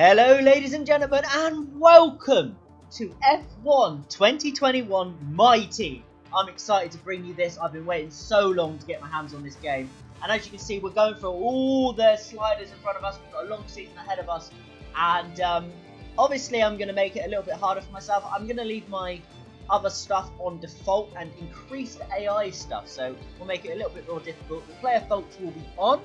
Hello ladies and gentlemen and welcome to F1 2021 My Team. I'm excited to bring you this. I've been waiting so long to get my hands on this game. And as you can see, we're going through all the sliders in front of us. We've got a long season ahead of us. And obviously I'm going to make it a little bit harder for myself. I'm going to leave my other stuff on default and increase the AI stuff. So we'll make it a little bit more difficult. The player faults will be on.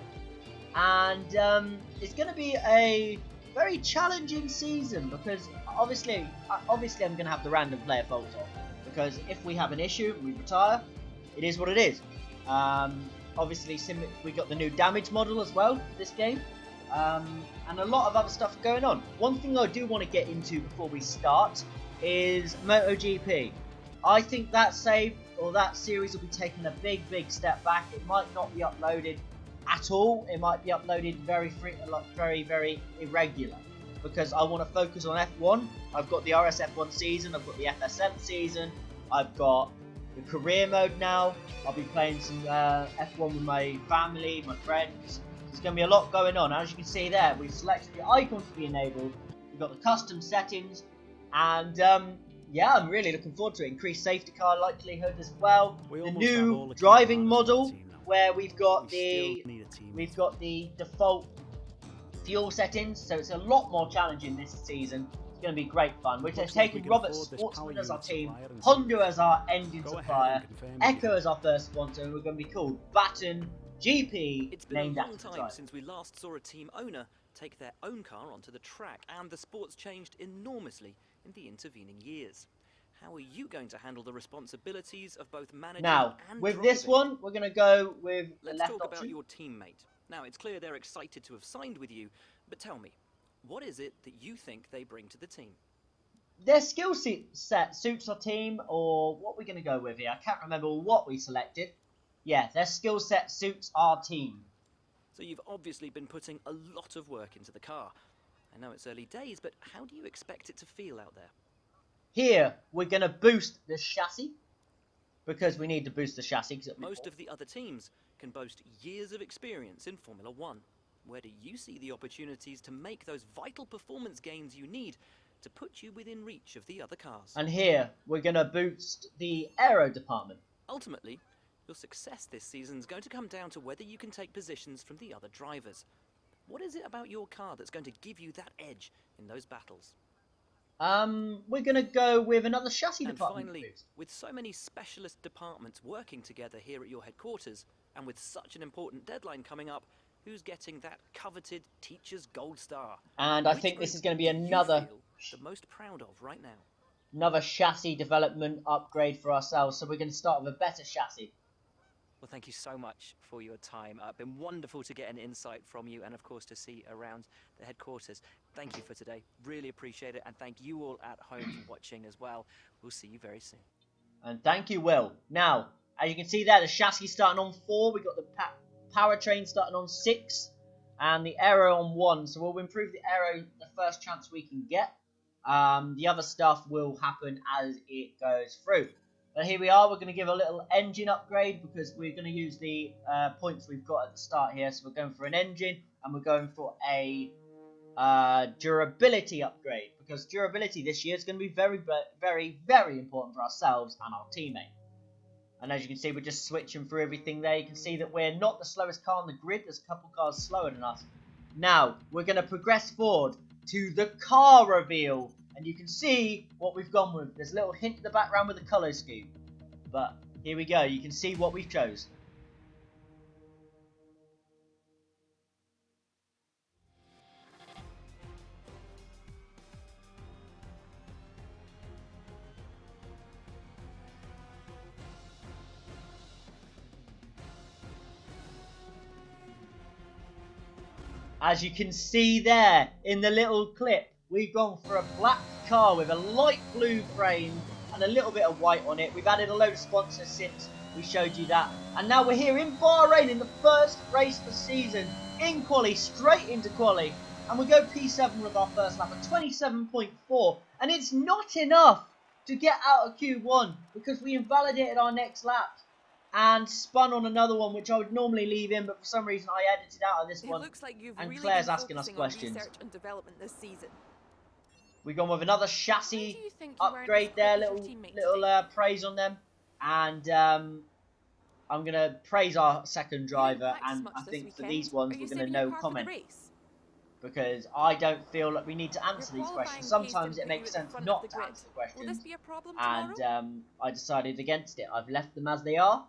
And it's going to be a very challenging season because obviously I'm going to have the random player faults on, because if we have an issue we retire, it is what it is. Obviously we got the new damage model as well for this game, and a lot of other stuff going on. One thing I do want to get into before we start is MotoGP. I think that series will be taking a big step back. It might not be uploaded at all. It might be uploaded very irregular, because I want to focus on F1. I've got the RSF1 season, I've got the FSM season, I've got the career mode now. I'll be playing some F1 with my family, my friends. There's going to be a lot going on. As you can see there, we've selected the icons to be enabled, we've got the custom settings, and yeah, I'm really looking forward to it. Increased safety car likelihood as well. The new driving model, where we've got the default fuel settings, so it's a lot more challenging this season. It's going to be great fun. We're taking Robert Sportsman as our team, Honda as our engine supplier, Echo as our first sponsor, and we're going to be called Batten GP. It's been a long time since we last saw a team owner take their own car onto the track, and the sport's changed enormously in the intervening years. How are you going to handle the responsibilities of both managing and with driving? this one, we're going to go with Let's the left talk option. about your teammate. Now, it's clear they're excited to have signed with you, but tell me, what is it that you think they bring to the team? Their skill set suits our team, or what we're going to go with here. I can't remember what we selected. Yeah, their skill set suits our team. So you've obviously been putting a lot of work into the car. I know it's early days, but how do you expect it to feel out there? Here, we're going to boost the chassis, because we need to boost the chassis. Most of the other teams can boast years of experience in Formula One. Where do you see the opportunities to make those vital performance gains you need to put you within reach of the other cars? And here, we're going to boost the aero department. Ultimately, your success this season is going to come down to whether you can take positions from the other drivers. What is it about your car that's going to give you that edge in those battles? We're going to go with another chassis department. And finally, with so many specialist departments working together here at your headquarters, and with such an important deadline coming up, who's getting that coveted Teacher's Gold Star? And I think this is going to be another the most proud of right now. Another chassis development upgrade for ourselves, so we're going to start with a better chassis. Well, thank you so much for your time. It's been wonderful to get an insight from you, and of course to see around the headquarters. Thank you for today. Really appreciate it, and thank you all at home for watching as well. We'll see you very soon. And thank you, Will. Now, as you can see there, the chassis starting on 4. We've got the powertrain starting on 6, and the aero on 1. So we'll improve the aero the first chance we can get. The other stuff will happen as it goes through. But here we are, we're going to give a little engine upgrade, because we're going to use the points we've got at the start here. So we're going for an engine, and we're going for a durability upgrade, because durability this year is going to be very important for ourselves and our teammate. And as you can see, we're just switching through everything there. You can see that we're not the slowest car on the grid. There's a couple cars slower than us. Now, we're going to progress forward to the car reveal. And you can see what we've gone with. There's a little hint in the background with the colour scheme. But here we go. You can see what we've chose. As you can see there in the little clip, we've gone for a black car with a light blue frame and a little bit of white on it. We've added a load of sponsors since we showed you that. And now we're here in Bahrain in the first race of the season, in quali, straight into quali. And we go P7 with our first lap at 27.4. And it's not enough to get out of Q1, because we invalidated our next lap. and spun on another one, which I would normally leave in, but for some reason I edited out of this one. It looks like you've And really Claire's been asking us focusing on questions. research and development this season. We've gone with another Why chassis do you think you weren't upgrade as quick there, as your little teammate little today? praise on them, and I'm going to praise our second You didn't driver, practice and much I this think for weekend. these ones Are you we're going to saving your no car for the comment, race? because I don't feel like we need to Your answer these questions. qualifying pace Sometimes didn't it put you makes at the sense front of not the to grid. answer the Will this questions, be a problem tomorrow? and I decided against it. I've left them as they are,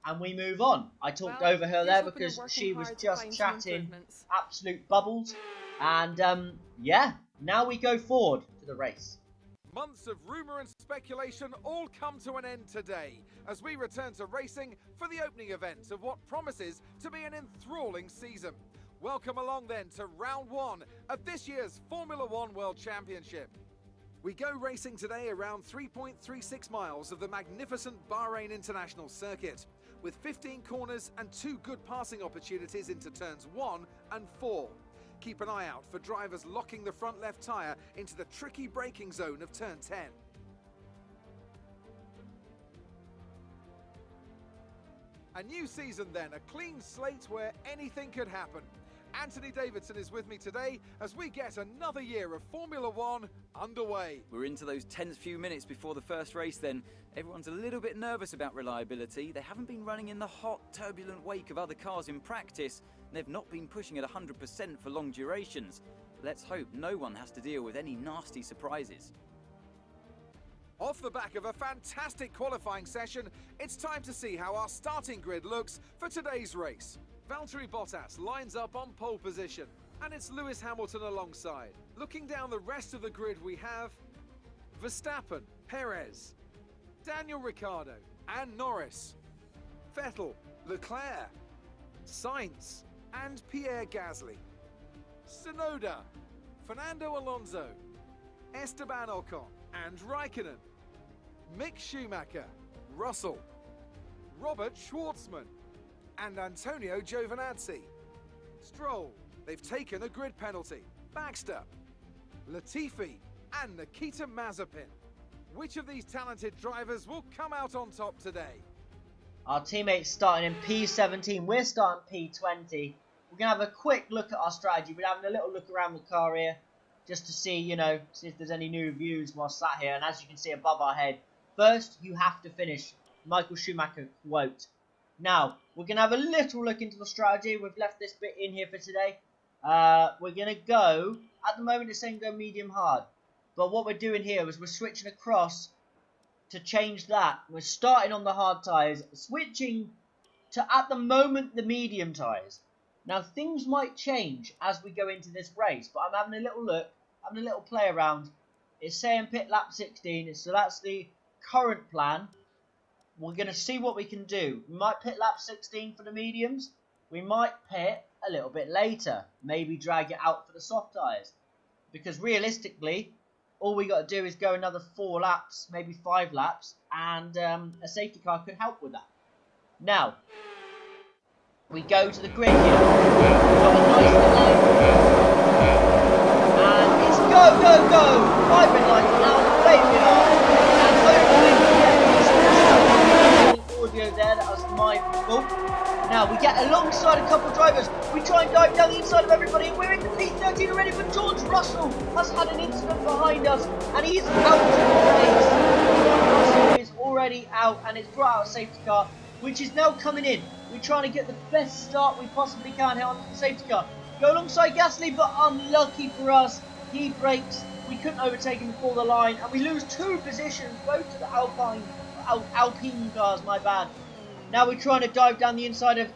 and we move on. I talked Well, over her here's there hoping you're because working she was hard to just find some chatting improvements. absolute bubbles, and yeah, now we go forward to the race. Months of rumour and speculation all come to an end today as we return to racing for the opening event of what promises to be an enthralling season. Welcome along then to round one of this year's Formula One World Championship. We go racing today around 3.36 miles of the magnificent Bahrain International Circuit, with 15 corners and 2 good passing opportunities into turns 1 and 4. Keep an eye out for drivers locking the front left tyre into the tricky braking zone of turn 10. A new season then, a clean slate where anything could happen. Anthony Davidson is with me today as we get another year of Formula One underway. We're into those tense few minutes before the first race then. Everyone's a little bit nervous about reliability. They haven't been running in the hot, turbulent wake of other cars in practice. And they've not been pushing at 100% for long durations. Let's hope no one has to deal with any nasty surprises. Off the back of a fantastic qualifying session, it's time to see how our starting grid looks for today's race. Valtteri BOTTAS lines up on pole position, and it's Lewis Hamilton alongside. Looking down the rest of the grid, we have Verstappen, Perez, Daniel Ricciardo and Norris, Vettel, Leclerc, Sainz and Pierre Gasly, Tsunoda, Fernando Alonso, Esteban Ocon and Raikkonen, Mick Schumacher, Russell, Robert Schwartzman and Antonio Giovinazzi. Stroll, they've taken a grid penalty. Baxter, Latifi and Nikita Mazepin. Which of these talented drivers will come out on top today? Our teammates starting in P17, we're starting P20. We're going to have a quick look at our strategy. We're having a little look around the car here, just to see, see if there's any new views while sat here. And as you can see above our head, first you have to finish. Michael Schumacher quote. Now, we're going to have a little look into the strategy. We've left this bit in here for today. We're going to go, at the moment it's saying go medium hard. But what we're doing here is we're switching across to change that. We're starting on the hard tyres, switching to, at the moment, the medium tyres. Now, things might change as we go into this race, but I'm having a little look, having a little play around. It's saying pit lap 16, so that's the current plan. We're going to see what we can do. We might pit lap 16 for the mediums. We might pit a little bit later. Maybe drag it out for the soft tyres. Because realistically, all we got to do is go another 4 laps, maybe 5 laps, and a safety car could help with that. Now, we go to the grid here. We've got a nice delay. And it's go, go, go! 5 red lights now, away we are. And hopefully we get this audio there, that was my fault. Now, we get alongside a couple of drivers. We try and dive down the inside of everybody, and we're into P13 already, but George Russell has had an incident behind us, and he's out of the race. Russell is already out, and it's brought out a safety car, which is now coming in. We're trying to get the best start we possibly can here onto the safety car. Go alongside Gasly, but unlucky for us, he brakes. We couldn't overtake him before the line, and we lose 2 positions, both to the Alpine cars, my bad. Now we're trying to dive down the inside of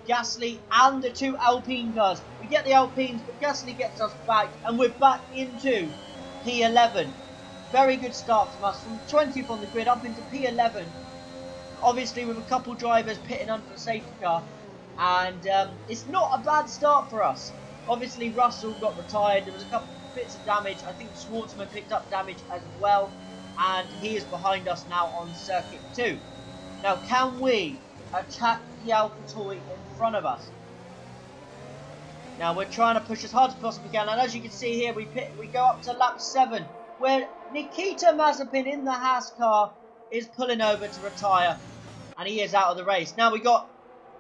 Gasly and the 2 Alpine cars. We get the Alpines, but Gasly gets us back, and we're back into P11. Very good start from us, from 20th on the grid up into P11. Obviously with a couple drivers pitting under the safety car, and it's not a bad start for us. Obviously Russell got retired, there was a couple bits of damage. I think Schwartzman picked up damage as well, and he is behind us now on circuit 2. Now, can we attack the AlphaTauri in front of us? Now, we're trying to push as hard as possibly can, and as you can see here, we go up to lap 7, where Nikita Mazepin in the Haas car is pulling over to retire. and he is out of the race. Now we got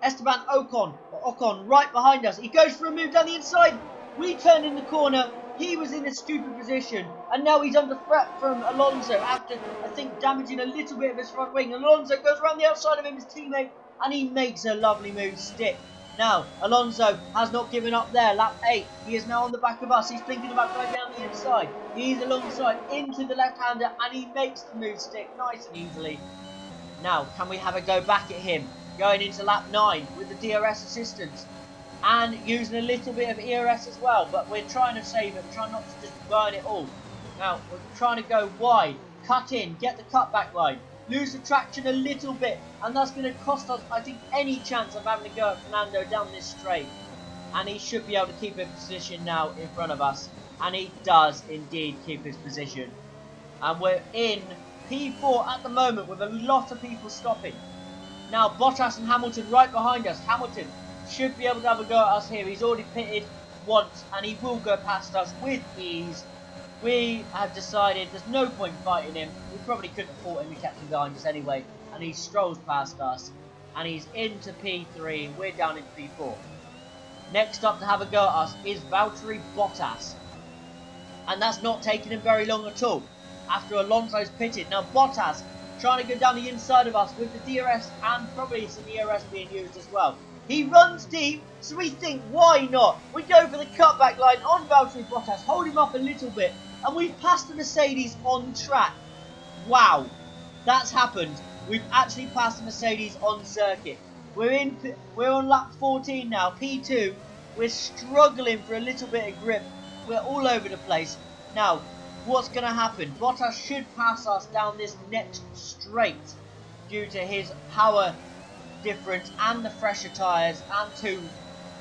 Esteban Ocon right behind us. He goes for a move down the inside. We turn in the corner. He was in a stupid position, and now he's under threat from Alonso after, I think, damaging a little bit of his front wing. Alonso goes around the outside of him, his teammate, and he makes a lovely move stick. Now, Alonso has not given up there. Lap 8. He is now on the back of us. He's thinking about going down the inside. He's alongside into the left-hander, and he makes the move stick nice and easily. Now, can we have a go back at him? Going into lap 9 with the DRS assistance. And using a little bit of ERS as well. But we're trying to save it. We're trying not to just burn it all. Now, we're trying to go wide. Cut in. Get the cutback line. Lose the traction a little bit. And that's going to cost us, I think, any chance of having to go at Fernando down this straight. And he should be able to keep his position now in front of us. And he does indeed keep his position. And we're in P4 at the moment with a lot of people stopping. Now, Bottas and Hamilton right behind us. Hamilton should be able to have a go at us here. He's already pitted once and he will go past us with ease. We have decided there's no point fighting him. We probably couldn't have fought him. We kept him behind us anyway. And he strolls past us. And he's into P3. We're down into P4. Next up to have a go at us is Valtteri BOTTAS. And that's not taking him very long at all. After Alonso's pitted. Now Bottas trying to go down the inside of us with the DRS and probably some ERS being used as well. He runs deep, so we think, why not? We go for the cutback line on Valtteri Bottas, hold him up a little bit, and we've passed the Mercedes on track. Wow, that's happened. We've actually passed the Mercedes on circuit. We're on lap 14 now, P2. We're struggling for a little bit of grip. We're all over the place. Now, what's going to happen? Bottas should pass us down this next straight due to his power difference and the fresher tyres and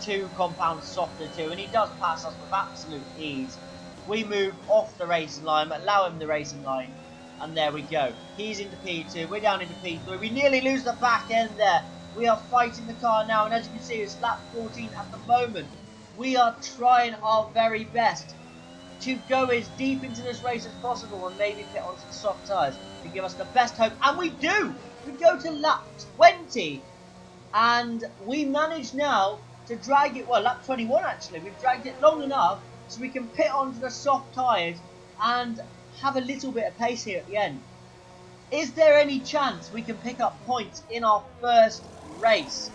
two compounds softer too, and he does pass us with absolute ease. We move off the racing line, but allow him the racing line, and there we go. He's into P2, we're down into P3. We nearly lose the back end there. We are fighting the car now, and as you can see, it's lap 14 at the moment. We are trying our very best to go as deep into this race as possible and maybe pit onto the soft tyres to give us the best hope, and we do! We go to lap 20. And we manage now to drag it, well, lap 21 actually. We've dragged it long enough so we can pit onto the soft tyres and have a little bit of pace here at the end. Is there any chance we can pick up points in our first race?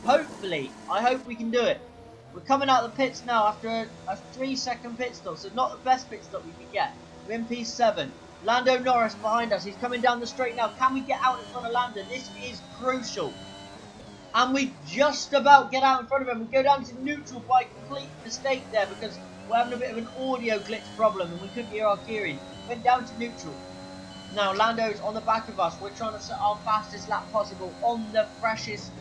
Hopefully. I hope we can do it. We're coming out of the pits now after a 3-second pit stop, so not the best pit stop we can get. We're in P7. Lando Norris behind us. He's coming down the straight now. Can we get out in front of Lando? This is crucial. And we just about get out in front of him. We go down to neutral by complete mistake there because we're having a bit of an audio glitch problem and we couldn't hear our gearing. Went down to neutral. Now Lando's on the back of us. We're trying to set our fastest lap possible on the freshest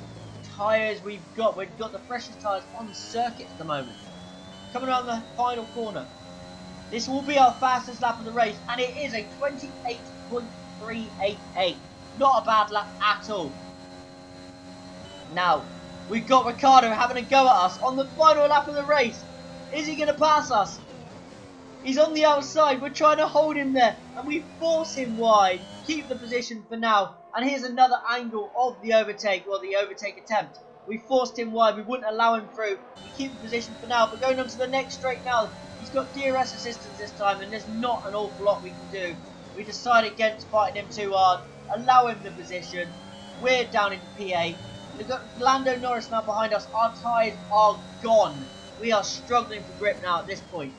tyres we've got. We've got the freshest tyres on the circuit at the moment. Coming around the final corner. This will be our fastest lap of the race and it is a 28.388. Not a bad lap at all. Now, we've got Ricciardo having a go at us on the final lap of the race. Is he going to pass us? He's on the outside. We're trying to hold him there. And we force him wide. Keep the position for now. And here's another angle of the overtake, or the overtake attempt. We forced him wide. We wouldn't allow him through. We keep the position for now. But going on to the next straight now. He's got DRS assistance this time. And there's not an awful lot we can do. We decide against fighting him too hard. Allow him the position. We're down into P8. We've got Lando Norris now behind us. Our tyres are gone. We are struggling for grip now at this point.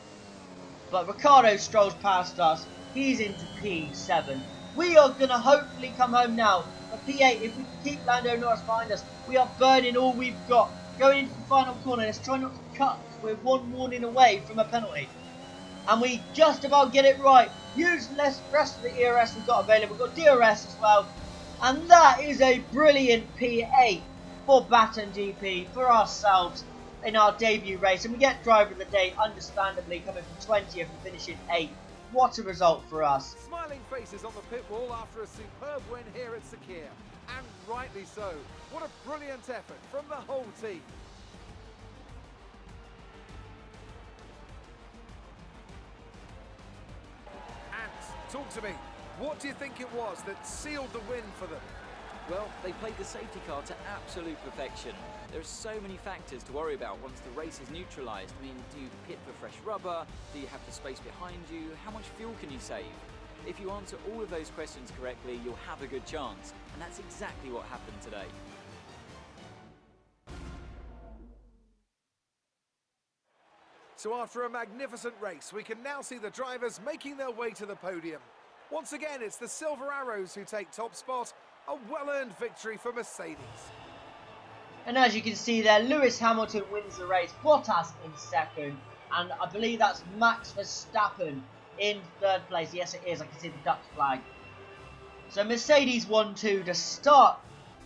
But Ricciardo strolls past us. He's into P7. We are going to hopefully come home now. But P8, if we can keep Lando Norris behind us, we are burning all we've got. Going into the final corner, let's try not to cut. We're one warning away from a penalty. And we just about get it right. Use the rest of the ERS we've got available. We've got DRS as well. And that is a brilliant P8 for Batten GP, for ourselves in our debut race. And we get driver of the day, understandably, coming from 20th and finishing 8th. What a result for us. Smiling faces on the pit wall after a superb win here at Sakir. And rightly so. What a brilliant effort from the whole team. And talk to me. What do you think it was that sealed the win for them? Well, they played the safety car to absolute perfection. There are so many factors to worry about once the race is neutralised. I mean, do you pit for fresh rubber? Do you have the space behind you? How much fuel can you save? If you answer all of those questions correctly, you'll have a good chance. And that's exactly what happened today. So after a magnificent race, we can now see the drivers making their way to the podium. Once again, it's the Silver Arrows who take top spot. A well-earned victory for Mercedes. And as you can see there, Lewis Hamilton wins the race, Bottas in second, and I believe that's Max Verstappen in third place. Yes, it is. I can see the Dutch flag. So Mercedes 1-2 to start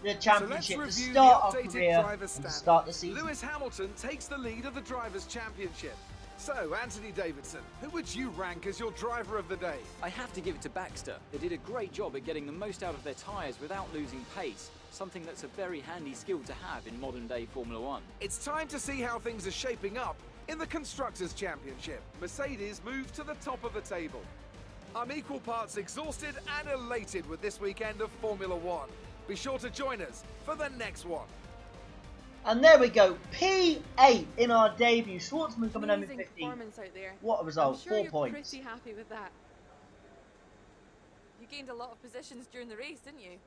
the championship, to start our career, and to start the season. Lewis Hamilton takes the lead of the Drivers' Championship. So, Anthony Davidson, who would you rank as your driver of the day? I have to give it to Baxter. They did a great job at getting the most out of their tyres without losing pace, something that's a very handy skill to have in modern-day Formula One. It's time to see how things are shaping up in the Constructors' Championship. Mercedes move to the top of the table. I'm equal parts exhausted and elated with this weekend of Formula One. Be sure to join us for the next one. And there we go, P8 in our debut. Schwartzman coming home in Amazing 15. performance out there. What a result, I'm sure 4 you're points. pretty happy with that. You gained a lot of positions during the race, didn't you?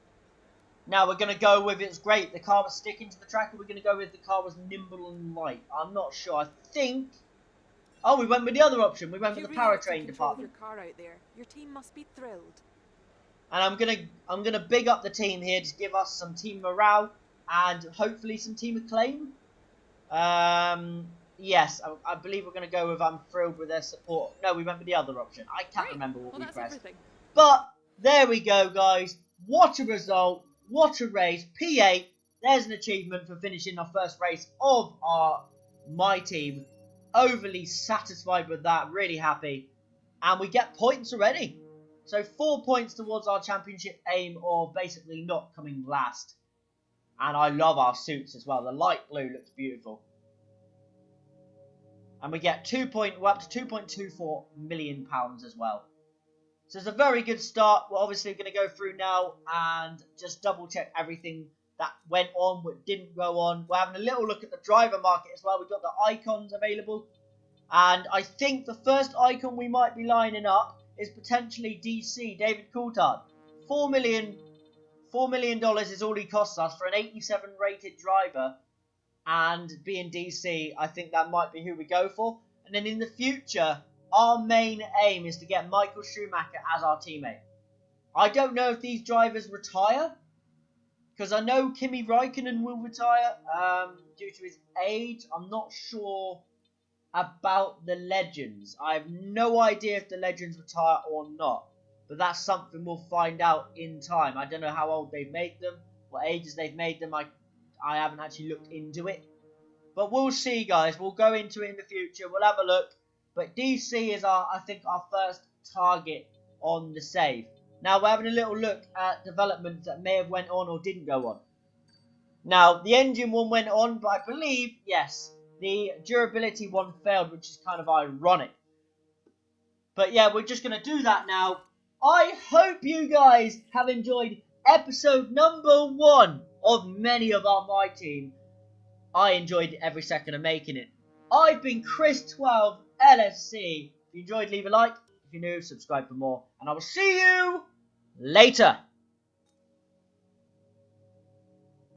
Now we're going to go with, it's great, the car was sticking to the track, and we're going to go with the car was nimble and light. I'm not sure, I think... Oh, we went with the other option, we went with the powertrain department. Your car out there. Your team must be thrilled. And I'm gonna big up the team here to give us some team morale and hopefully some team acclaim. Yes, I believe we're gonna go with I'm thrilled with their support. No, we went with the other option. I can't remember what we pressed. Everything. But there we go, guys. What a result! What a race! P8. There's an achievement for finishing our first race of my team. Overly satisfied with that. Really happy, and we get points already. So 4 points towards our championship aim of basically not coming last. And I love our suits as well. The light blue looks beautiful. And we get we're up to £2.24 million as well. So it's a very good start. We're obviously going to go through now and just double check everything that went on, what didn't go on. We're having a little look at the driver market as well. We've got the icons available. And I think the first icon we might be lining up is potentially DC, David Coulthard. $4 million is all he costs us for an 87 rated driver, and being DC, I think that might be who we go for. And then in the future, our main aim is to get Michael Schumacher as our teammate. I don't know if these drivers retire, because I know Kimi Raikkonen will retire due to his age. I'm not sure about the legends. I have no idea if the legends retire or not, but that's something we'll find out in time. I don't know how old they've made them, what ages they've made them. I haven't actually looked into it, but we'll see, guys. We'll go into it in the future. We'll have a look, but DC is I think our first target on the save. Now we're having a little look at developments that may have went on or didn't go on. Now the engine one went on, but I believe, yes, the durability one failed, which is kind of ironic. But yeah, we're just going to do that now. I hope you guys have enjoyed episode number 1 of many of my team. I enjoyed every second of making it. I've been Chris12 LFC. If you enjoyed, leave a like. If you're new, subscribe for more. And I will see you later.